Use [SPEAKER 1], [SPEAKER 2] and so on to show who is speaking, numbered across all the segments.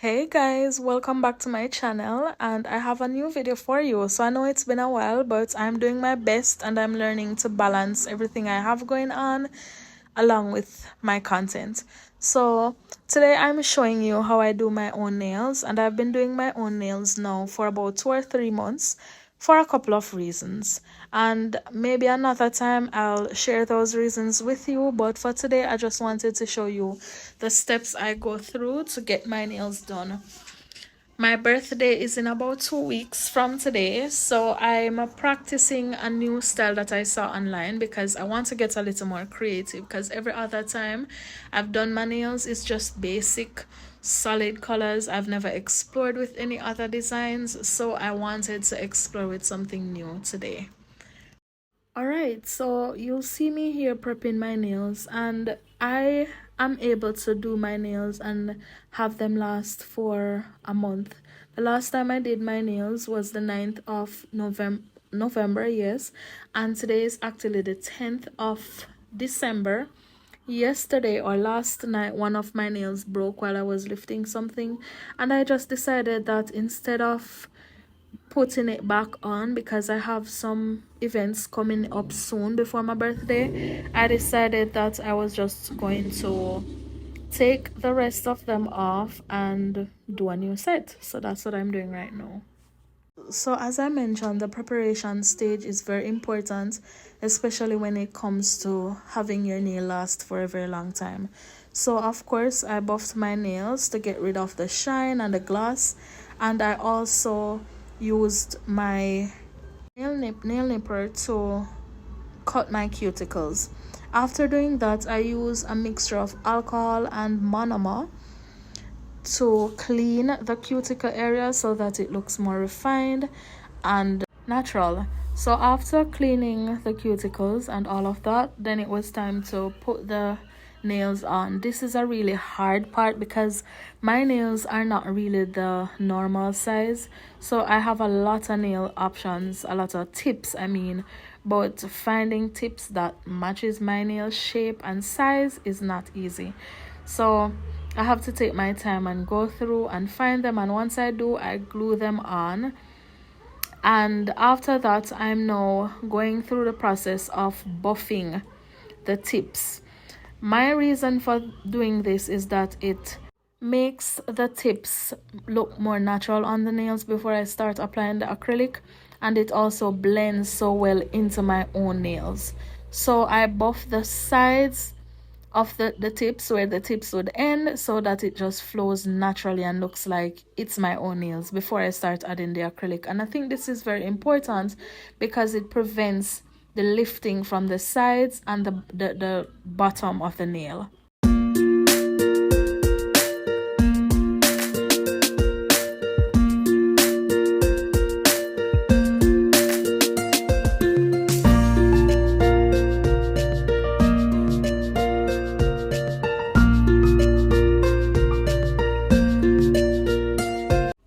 [SPEAKER 1] Hey guys, welcome back to my channel, and I have a new video for you. So I know it's been a while, but I'm doing my best and I'm learning to balance everything I have going on along with my content. So today I'm showing you how I do my own nails, and I've been doing my own nails now for about 2 or 3 months for a couple of reasons, and maybe another time I'll share those reasons with you, but for today I just wanted to show you the steps I go through to get my nails done. My birthday is in about 2 weeks from today, so I'm practicing a new style that I saw online because I want to get a little more creative, because every other time I've done my nails it's just basic solid colors. I've never explored with any other designs, so I wanted to explore with something new today. Alright, so you'll see me here prepping my nails, and I am able to do my nails and have them last for a month. The last time I did my nails was the 9th of November, yes, and today is actually the 10th of December. Yesterday or last night, one of my nails broke while I was lifting something, and I just decided that instead of putting it back on, because I have some events coming up soon before my birthday, I decided that I was just going to take the rest of them off and do a new set. So that's what I'm doing right now. So as I mentioned, the preparation stage is very important, especially when it comes to having your nail last for a very long time. So of course I buffed my nails to get rid of the shine and the gloss, and I also used my nail nipper to cut my cuticles. After doing that, I use a mixture of alcohol and monomer to clean the cuticle area so that it looks more refined and natural. So after cleaning the cuticles and all of that, then it was time to put the nails on. This is a really hard part because my nails are not really the normal size, so I have a lot of nail options, a lot of tips I mean, but finding tips that matches my nail shape and size is not easy. So I have to take my time and go through and find them, and once I do, I glue them on. And after that, I'm now going through the process of buffing the tips. My reason for doing this is that it makes the tips look more natural on the nails before I start applying the acrylic, and it also blends so well into my own nails. So I buff the sides of the tips where the tips would end, so that it just flows naturally and looks like it's my own nails before I start adding the acrylic. And I think this is very important because it prevents the lifting from the sides and the bottom of the nail.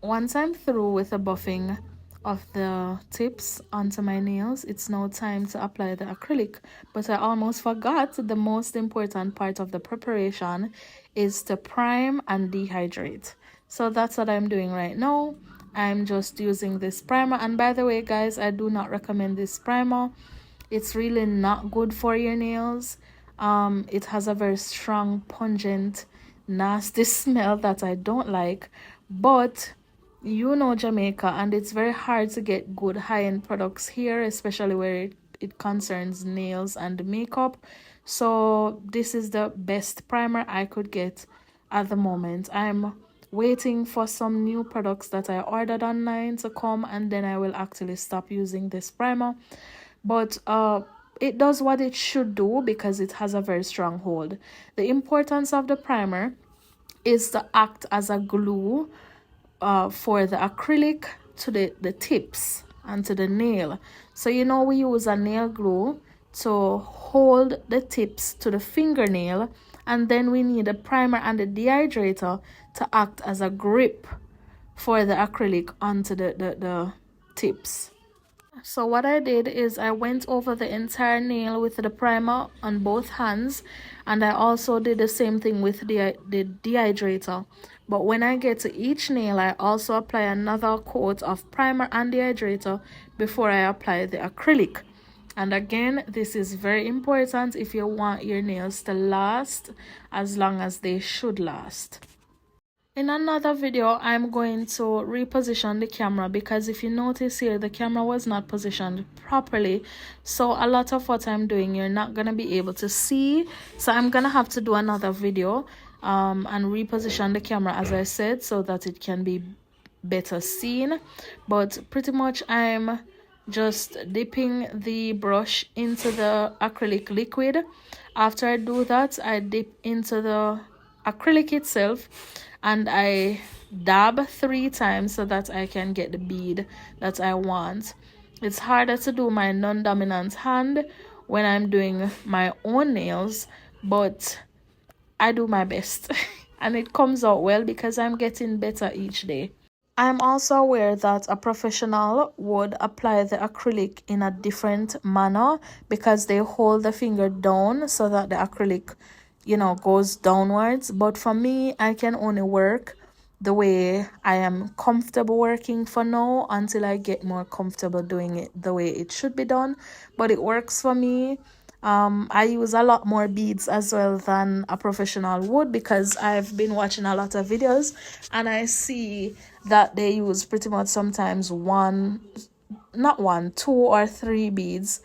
[SPEAKER 1] Once I'm through with the buffing of the tips onto my nails, it's now time to apply the acrylic. But I almost forgot the most important part of the preparation is to prime and dehydrate. So that's what I'm doing right now. I'm just using this primer, and by the way guys, I do not recommend this primer. It's really not good for your nails. It has a very strong, pungent, nasty smell that I don't like, but you know Jamaica, and it's very hard to get good high-end products here, especially where it concerns nails and makeup. So this is the best primer I could get at the moment. I'm waiting for some new products that I ordered online to come, and then I will actually stop using this primer. But it does what it should do because it has a very strong hold. The importance of the primer is to act as a glue for the acrylic to the tips and to the nail. So you know, we use a nail glue to hold the tips to the fingernail, and then we need a primer and a dehydrator to act as a grip for the acrylic onto the tips. So what I did is I went over the entire nail with the primer on both hands, and I also did the same thing with the dehydrator. But when I get to each nail, I also apply another coat of primer and dehydrator before I apply the acrylic. And again, this is very important if you want your nails to last as long as they should last. In another video, I'm going to reposition the camera because if you notice here, the camera was not positioned properly. So a lot of what I'm doing, you're not going to be able to see. So I'm going to have to do another video and reposition the camera, as I said, so that it can be better seen. But pretty much I'm just dipping the brush into the acrylic liquid. After I do that, I dip into the acrylic itself and I dab 3 times so that I can get the bead that I want. It's harder to do my non-dominant hand when I'm doing my own nails, but I do my best and it comes out well because I'm getting better each day. I'm also aware that a professional would apply the acrylic in a different manner because they hold the finger down so that the acrylic, goes downwards. But for me, I can only work the way I am comfortable working for now until I get more comfortable doing it the way it should be done. But it works for me. I use a lot more beads as well than a professional would because I've been watching a lot of videos and I see that they use pretty much sometimes 2 or 3 beads,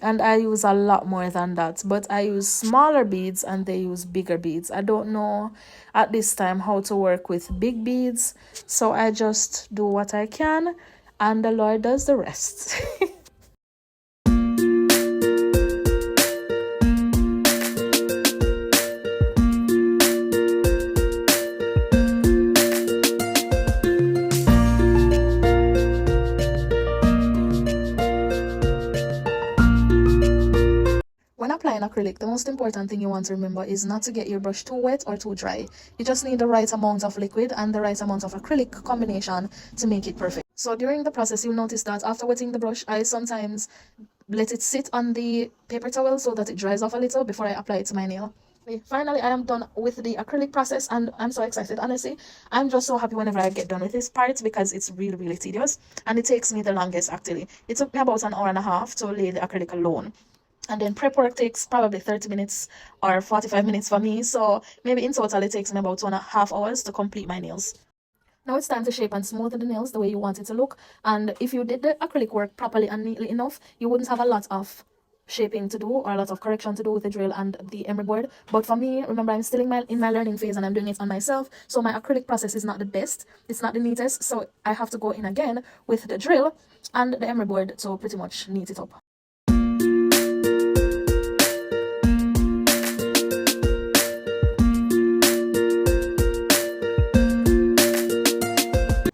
[SPEAKER 1] and I use a lot more than that. But I use smaller beads and they use bigger beads. I don't know at this time how to work with big beads, so I just do what I can and the Lord does the rest. When applying acrylic, the most important thing you want to remember is not to get your brush too wet or too dry. You just need the right amount of liquid and the right amount of acrylic combination to make it perfect. So during the process, you'll notice that after wetting the brush, I sometimes let it sit on the paper towel so that it dries off a little before I apply it to my nail. Finally, I am done with the acrylic process and I'm so excited. Honestly, I'm just so happy whenever I get done with this part because it's really, really tedious and it takes me the longest actually. It took me about an hour and a half to lay the acrylic alone. And then prep work takes probably 30 minutes or 45 minutes for me. So maybe in total it takes me about 2.5 hours to complete my nails. Now it's time to shape and smoothen the nails the way you want it to look. And if you did the acrylic work properly and neatly enough, you wouldn't have a lot of shaping to do or a lot of correction to do with the drill and the emery board. But for me, remember, I'm still in my learning phase and I'm doing it on myself. So my acrylic process is not the best. It's not the neatest. So I have to go in again with the drill and the emery board to pretty much neat it up.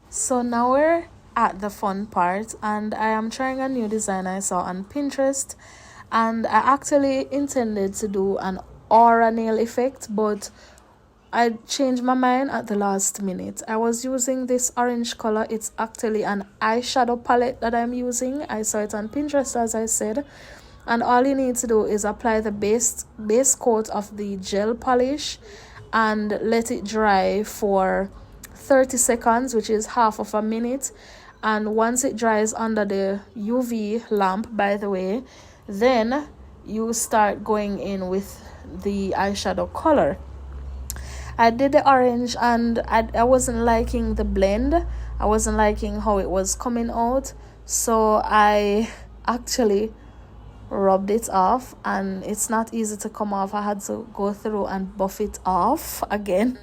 [SPEAKER 1] So now we're at the fun part and I am trying a new design I saw on Pinterest, and I actually intended to do an aura nail effect, but I changed my mind at the last minute. I was using this orange color. It's actually an eyeshadow palette that I'm using. I saw it on Pinterest, as I said, and all you need to do is apply the base coat of the gel polish and let it dry for 30 seconds, which is half of a minute. And once it dries under the UV lamp, by the way, then you start going in with the eyeshadow color. I did the orange and I wasn't liking the blend. I wasn't liking how it was coming out, so I actually rubbed it off and it's not easy to come off. I had to go through and buff it off again.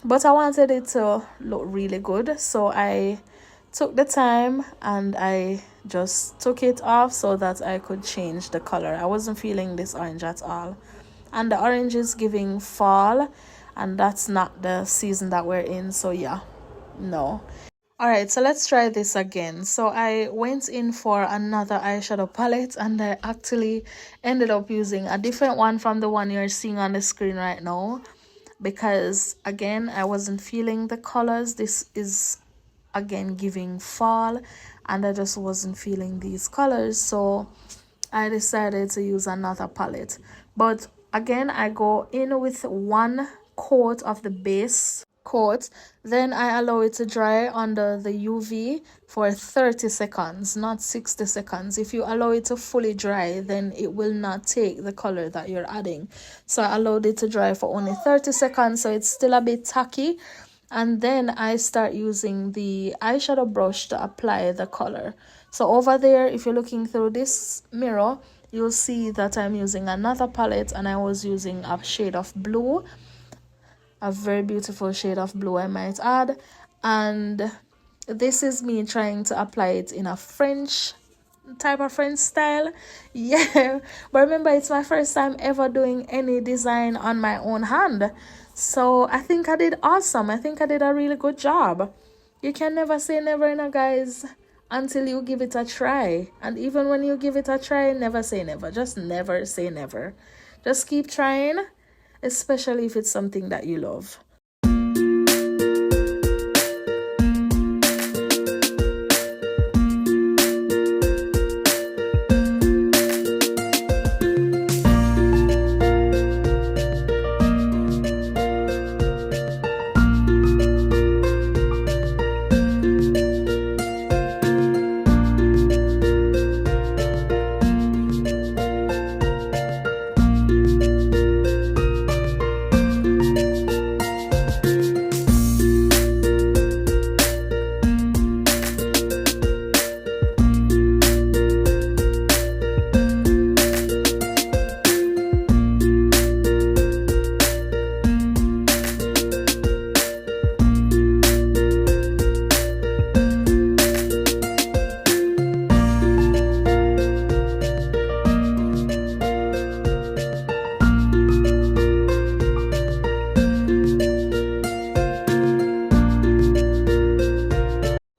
[SPEAKER 1] But I wanted it to look really good, so I took the time and I just took it off so that I could change the color. I wasn't feeling this orange at all, and the orange is giving fall and that's not the season that we're in, so yeah, no. All right, so let's try this again. So I went in for another eyeshadow palette and I actually ended up using a different one from the one you're seeing on the screen right now, because again I wasn't feeling the colors. This is again giving fall, and I just wasn't feeling these colors, so I decided to use another palette. But again, I go in with one coat of the base coat, then I allow it to dry under the UV for 30 seconds, not 60 seconds. If you allow it to fully dry, then it will not take the color that you're adding. So I allowed it to dry for only 30 seconds, so it's still a bit tacky. And then I start using the eyeshadow brush to apply the color. So over there, if you're looking through this mirror, you'll see that I'm using another palette, and I was using a shade of blue, a very beautiful shade of blue, I might add. And this is me trying to apply it in a French style. Yeah, but remember, it's my first time ever doing any design on my own hand, so I think I did awesome. I think I did a really good job. You can never say never, guys, until you give it a try. And even when you give it a try, never say never. Just never say never. Just keep trying, especially if it's something that you love.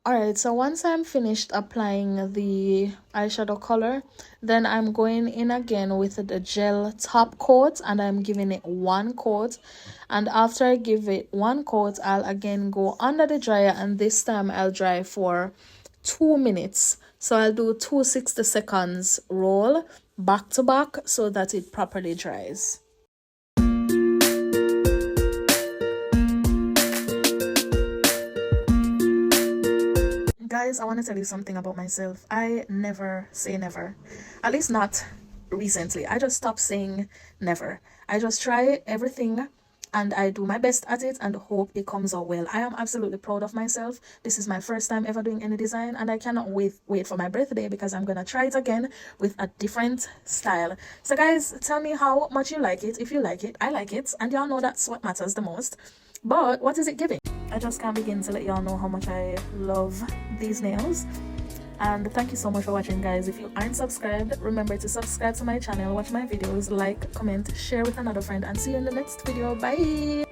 [SPEAKER 1] Alright, so once I'm finished applying the eyeshadow color, then I'm going in again with the gel top coat, and I'm giving it one coat. And after I give it one coat, I'll again go under the dryer, and this time I'll dry for 2 minutes. So I'll do 2 60 seconds roll back to back so that it properly dries. Guys, I want to tell you something about myself. I never say never, at least not recently. I just stopped saying never. I just try everything, and I do my best at it and hope it comes out well. I am absolutely proud of myself. This is my first time ever doing any design, and I cannot wait for my birthday, because I'm gonna try it again with a different style. So guys, tell me how much you like it. If you like it, I like it, and y'all know that's what matters the most. But what is it giving? I just can't begin to let y'all know how much I love these nails. And thank you so much for watching, guys. If you aren't subscribed, remember to subscribe to my channel, watch my videos, like, comment, share with another friend, and see you in the next video. Bye.